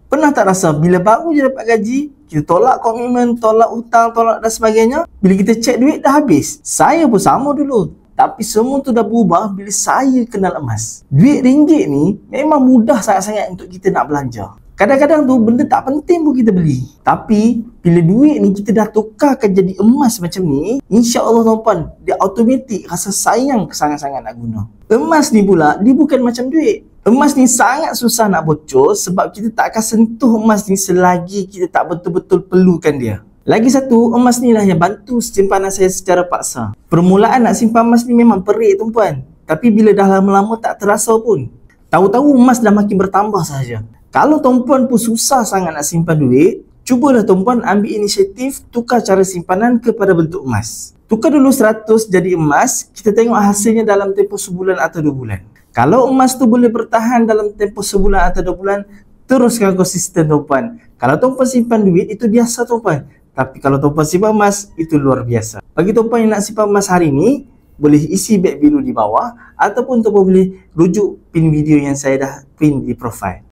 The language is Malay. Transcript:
Pernah tak rasa bila baru je dapat gaji, kita tolak komitmen, tolak hutang, tolak dan sebagainya. Bila kita cek duit dah habis. Saya pun sama dulu. Tapi semua tu dah berubah bila saya kenal emas. Duit ringgit ni memang mudah sangat-sangat untuk kita nak belanja. Kadang-kadang tu benda tak penting pun kita beli. Tapi bila duit ni kita dah tukarkan jadi emas macam ni, insya-Allah tuan-puan, dia automatik rasa sayang sangat-sangat nak guna. Emas ni pula, dia bukan macam duit. Emas ni sangat susah nak bocor sebab kita tak akan sentuh emas ni selagi kita tak betul-betul perlukan dia. Lagi satu, emas ni lah yang bantu simpanan saya secara paksa. Permulaan nak simpan emas ni memang perik tuan-puan. Tapi bila dah lama-lama tak terasa pun. Tahu-tahu emas dah makin bertambah saja. Kalau tuan-puan pun susah sangat nak simpan duit, cubalah tuan-puan ambil inisiatif tukar cara simpanan kepada bentuk emas. Tukar dulu 100 jadi emas, kita tengok hasilnya dalam tempoh sebulan atau 2 bulan. Kalau emas tu boleh bertahan dalam tempoh sebulan atau 2 bulan, teruskan konsisten tuan-puan. Kalau tuan-puan simpan duit, itu biasa tuan-puan. Tapi kalau tuan-puan simpan emas, itu luar biasa. Bagi tuan-puan yang nak simpan emas hari ini, boleh isi beg biru di bawah ataupun tuan-puan boleh rujuk pin video yang saya dah pin di profile.